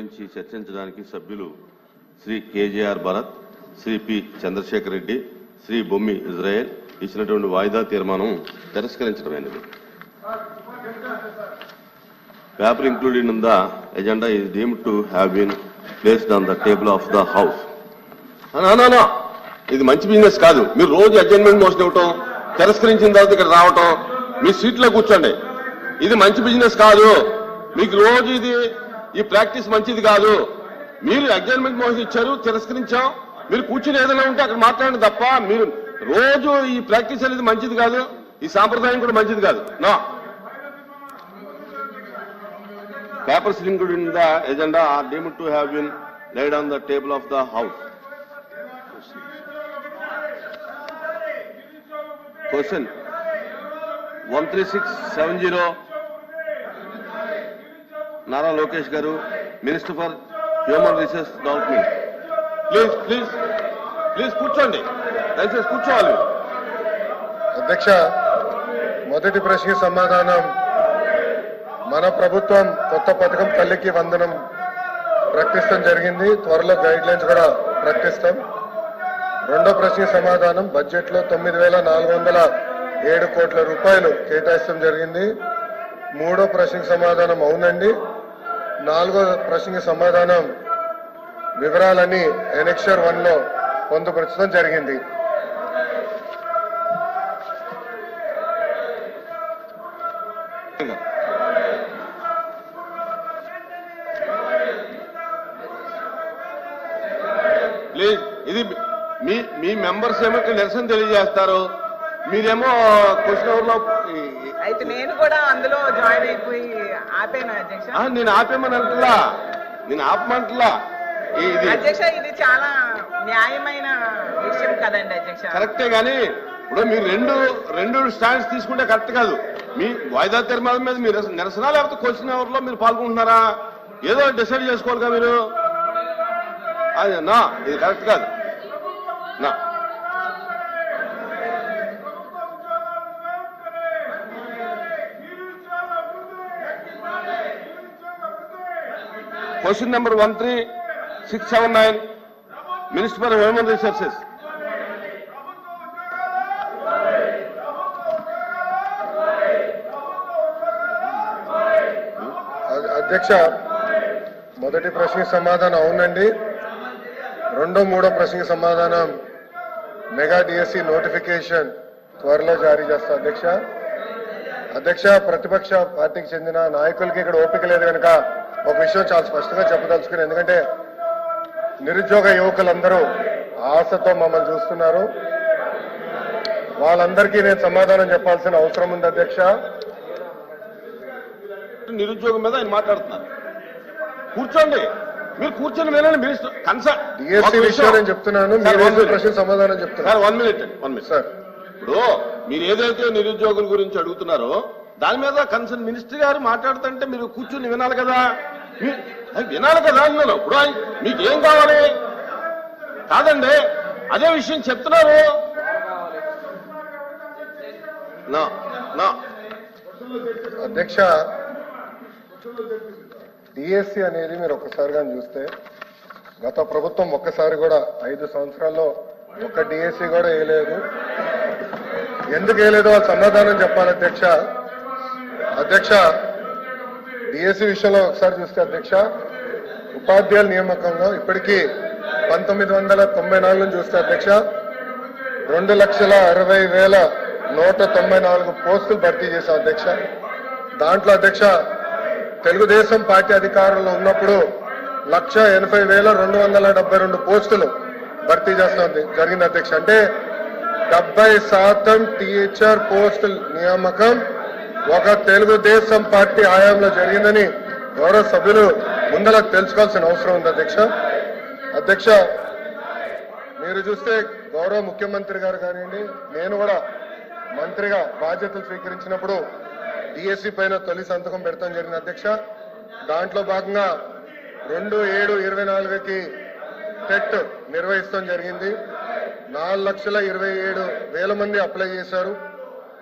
గురించి చర్చించడానికి సభ్యులు శ్రీ కేజేఆర్ భరత్, శ్రీ పి చంద్రశేఖర్ రెడ్డి, శ్రీ బొమ్మి ఇజ్రాయెల్ ఇచ్చినటువంటి వాయిదా తీర్మానం తిరస్కరించడమైనది. Paper included in the agenda is deemed to have been placed on the table of the house. No. ఇది మంచి బిజినెస్ కాదు. మీరు రోజు అడ్జర్న్మెంట్ మోషన్ ఇవ్వటం, తిరస్కరించిన తర్వాత ఇక్కడ రావటం, మీ సీట్లో కూర్చోండి. ఇది మంచి బిజినెస్ కాదు. మీకు రోజు ఈ ప్రాక్టీస్ మంచిది కాదు. మీరు అడ్జర్న్మెంట్ మోషన్ ఇచ్చారు, తిరస్కరించాం, మీరు కూర్చుని ఏదైనా ఉంటే అక్కడ మాట్లాడండి తప్ప మీరు రోజు ఈ ప్రాక్టీస్ అనేది మంచిది కాదు. ఈ సాంప్రదాయం కూడా మంచిది కాదు. No. Papers included in the agenda are deemed to have been laid on the table of the house. Question 13670 Nara Lokesh Garu, Minister for Human Resource Development. Please కూర్చోండి. దయచేసి కూర్చోవాలి. అధ్యక్ష, మొదటి ప్రశ్నకి సమాధానం, మన ప్రభుత్వం కొత్త పథకం తల్లికి వందనం ప్రకటించడం జరిగింది. త్వరలో గైడ్ లైన్స్ కూడా ప్రకటిస్తాం. రెండో ప్రశ్నకి సమాధానం, బడ్జెట్ లో 9,407 కోట్ల రూపాయలు కేటాయించడం జరిగింది. మూడో ప్రశ్నకి సమాధానం అవునండి. నాలుగో ప్రశ్నకి సమాధానం, వివరాలని ఎనెక్షర్ 1 లో పొందుపరచడం జరిగింది. ప్లీజ్, ఇది మీ మెంబర్స్ ఏమో నిరసన తెలియజేస్తారు, మీరేమో క్వశ్చన్ అవర్ లో. అయితే నేను కూడా అందులో జాయిన్ అయిపోయి ఆపేనా అధ్యక్ష? నేను ఆపమంటలా. అధ్యక్ష, ఇది చాలా న్యాయమైన విషయం కదండి అధ్యక్ష. కరెక్టే, కానీ ఇప్పుడు మీరు రెండు స్టాండ్స్ తీసుకుంటే కరెక్ట్ కాదు. మీ వాయిదా తీర్మానం మీద మీరు నిరసన లేకపోతే క్వశ్చన్ అవర్ లో మీరు పాల్గొంటున్నారా? ఏదో డిసైడ్ చేసుకోవాలి కదా మీరు. ఇది కరెక్ట్ కాదు. Question number 13679, Minister for Human Resources. అధ్యక్ష, మొదటి ప్రశ్నకి సమాధానం అవునండి. రెండో మూడో ప్రశ్నకి సమాధానం, మెగా డిఎస్సి నోటిఫికేషన్ త్వరలో జారీ చేస్తా అధ్యక్ష. ప్రతిపక్ష పార్టీకి చెందిన నాయకులకి ఇక్కడ ఓపిక లేదు కనుక ఒక విషయం చాలా స్పష్టంగా చెప్పదలుచుకుని, ఎందుకంటే నిరుద్యోగ యువకులందరూ ఆశతో మమ్మల్ని చూస్తున్నారు. వాళ్ళందరికీ నేను సమాధానం చెప్పాల్సిన అవసరం ఉంది అధ్యక్ష. నిరుద్యోగం మీద ఆయన మాట్లాడుతున్నారు. కూర్చోండి, మీరు కూర్చొని వినండి. మినిస్టర్ కన్సర్న్ డిఎస్సీ విషయం నేను చెప్తున్నాను, ప్రశ్న సమాధానం చెప్తున్నారు. 1 minute సార్. ఇప్పుడు మీరు ఏదైతే నిరుద్యోగుల గురించి అడుగుతున్నారో దాని మీద కన్సర్న్ మినిస్టర్ గారు మాట్లాడుతుంటే మీరు కూర్చుని వినాలి కదా. అన్నాను. ఇప్పుడు మీకు ఏం కావాలి? కాదండి, అదే విషయం చెప్తున్నారు. అధ్యక్ష, డిఎస్సి అనేది మీరు ఒక్కసారిగా చూస్తే గత ప్రభుత్వం ఒక్కసారి కూడా 5 సంవత్సరాల్లో ఒక్క డిఎస్సి కూడా వేయలేదు. ఎందుకు వేయలేదో వాళ్ళు సమాధానం చెప్పాలి అధ్యక్ష. డిఎస్సి విషయంలో ఒకసారి చూస్తే అధ్యక్ష, ఉపాధ్యాయుల నియామకంలో ఇప్పటికీ 1994 నుంచి చూస్తే అధ్యక్ష 2,60,194 పోస్టులు భర్తీ చేశాం అధ్యక్ష. దాంట్లో అధ్యక్ష తెలుగుదేశం పార్టీ అధికారంలో ఉన్నప్పుడు 1,80,272 పోస్టులు భర్తీ చేస్తాం జరిగింది అధ్యక్ష. అంటే 70% టీచర్ పోస్టుల నియామకం ఒక తెలుగుదేశం పార్టీ హయాంలో జరిగిందని గౌరవ సభ్యులు ముందర తెలుసుకోవాల్సిన అవసరం ఉంది అధ్యక్ష. మీరు చూస్తే గౌరవ ముఖ్యమంత్రి గారు కానివ్వండి, నేను కూడా మంత్రిగా బాధ్యతలు స్వీకరించినప్పుడు డిఎస్సి పైన తొలి సంతకం పెడతాం జరిగింది అధ్యక్ష. దాంట్లో భాగంగా 2/7/24కి టెట్ నిర్వహిస్తాం జరిగింది. 4,27,000 మంది అప్లై చేశారు.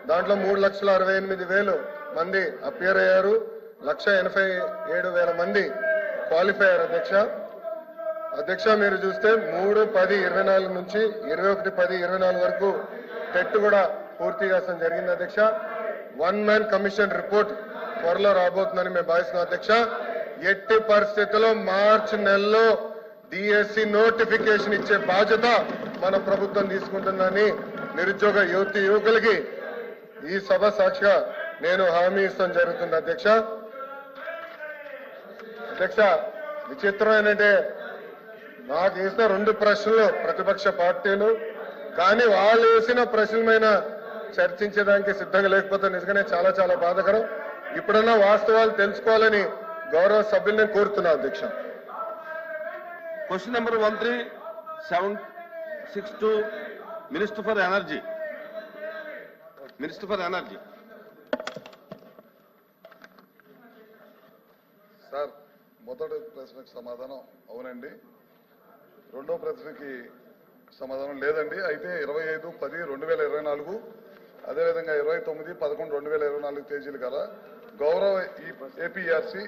దాంట్లో 3,68,000 మంది అపియర్ అయ్యారు. 1,87,000 మంది క్వాలిఫై అయ్యారు అధ్యక్ష మీరు చూస్తే 3/10/24 నుంచి 21/10/24 వరకు టెట్ కూడా పూర్తి చేస్తాం జరిగింది అధ్యక్ష. 1 మ్యాన్ కమిషన్ రిపోర్ట్ త్వరలో రాబోతుందని మేము భావిస్తున్నాం అధ్యక్ష. ఎట్టి పరిస్థితుల్లో మార్చి నెలలో డిఎస్సి నోటిఫికేషన్ ఇచ్చే బాధ్యత మన ప్రభుత్వం తీసుకుంటుందని నిరుద్యోగ యువకులకి ఈ సభ సాక్షిగా నేను హామీ ఇస్తాం జరుగుతుంది అధ్యక్ష. విచిత్రం ఏంటంటే నాకు వేసిన 2 ప్రశ్నలు ప్రతిపక్ష పార్టీలు, కానీ వాళ్ళు వేసిన ప్రశ్నల మీద చర్చించడానికి సిద్ధంగా లేకపోతే నిజంగానే చాలా చాలా బాధాకరం. ఇప్పుడన్నా వాస్తవాలు తెలుసుకోవాలని గౌరవ సభ్యుల్ని కోరుతున్నా అధ్యక్ష. Question number 13762 minister for energy. Sir, మొదటి ప్రశ్నకు సమాధానం అవునండి. రెండో ప్రశ్నకి సమాధానం లేదండి. అయితే 25/10/2024 అదేవిధంగా 29/11/2024 తేదీలు కదా గౌరవ ఏపీఆర్సీ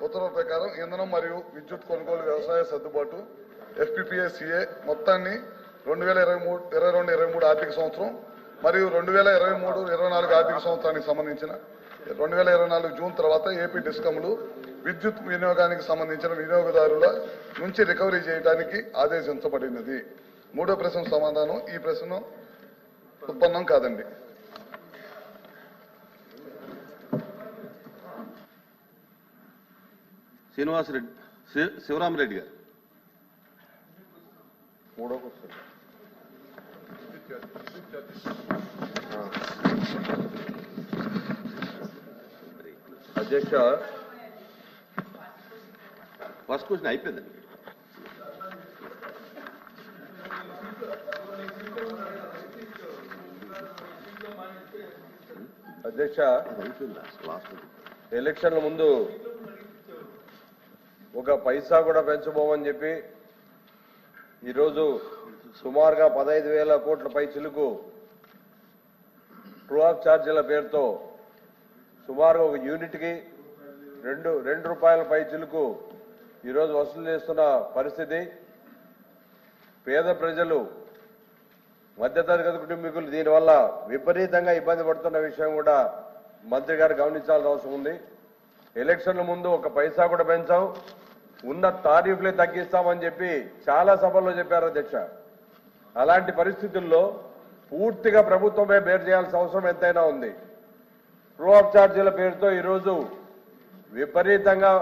ఉత్తర్వుల ప్రకారం ఇంధనం మరియు విద్యుత్ కొనుగోలు వ్యవసాయ సర్దుబాటు FPPACA మొత్తాన్ని 2022-23 ఆర్థిక సంవత్సరం మరియు 2023-24 ఆర్థిక సంవత్సరానికి సంబంధించిన 2024 జూన్ తర్వాత ఏపీ డిస్కమ్లు విద్యుత్ వినియోగానికి సంబంధించిన వినియోగదారుల నుంచి రికవరీ చేయడానికి ఆదేశించబడినది. మూడో ప్రశ్న సమాధానం ఈ ప్రశ్న ఉత్పన్నం కాదండి. శివరామరెడ్డి గారు. మూడో క్వశ్చన్ అధ్యక్ష, ఫస్ట్ క్వశ్చన్ అయిపోయిందండి. అధ్యక్ష, లాస్ట్ ఎలక్షన్ల ముందు ఒక పైసా కూడా పెంచబోమని చెప్పి ఈరోజు సుమారుగా 15,000 కోట్ల పై చిలుకు ట్రూ ఆఫ్ ఛార్జీల పేరుతో సుమారు ఒక యూనిట్కి 2 రూపాయల పై చిలుకు ఈరోజు వసూలు చేస్తున్న పరిస్థితి. పేద ప్రజలు, మధ్యతరగతి కుటుంబీకులు దీనివల్ల విపరీతంగా ఇబ్బంది పడుతున్న విషయం కూడా మంత్రి గారు గమనించాల్సిన అవసరం ఉంది. ఎలక్షన్ల ముందు ఒక పైసా కూడా పెంచాం, ఉన్న టారిఫ్లే తగ్గిస్తామని చెప్పి చాలా సభల్లో చెప్పారు అధ్యక్ష. అలాంటి పరిస్థితుల్లో పూర్తిగా ప్రభుత్వమే బేర్ చేయాల్సిన అవసరం ఎంతైనా ఉంది. ట్రూ ఆఫ్ ఛార్జీల పేరుతో ఈరోజు విపరీతంగా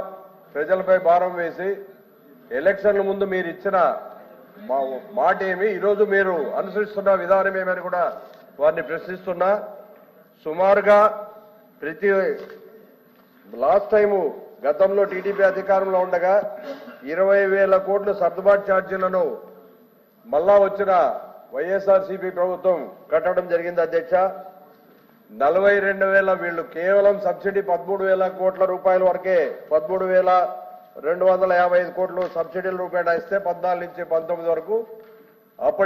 ప్రజలపై భారం వేసి ఎలక్షన్ల ముందు మీరు ఇచ్చిన మాట ఏమి, ఈరోజు మీరు అనుసరిస్తున్న విధానం ఏమని కూడా వారిని ప్రశ్నిస్తున్నా. సుమారుగా లాస్ట్ టైము గతంలో టీడీపీ అధికారంలో ఉండగా 20,000 కోట్ల సర్దుబాటు ఛార్జీలను మళ్ళా వచ్చిన వైఎస్ఆర్సీపీ ప్రభుత్వం కట్టడం జరిగింది అధ్యక్ష. 42,000 వీళ్ళు కేవలం సబ్సిడీ 13,000 కోట్ల రూపాయల వరకే 13,255 కోట్లు సబ్సిడీల రూపాయలు ఇస్తే 14 నుంచి 19 వరకు అప్పటి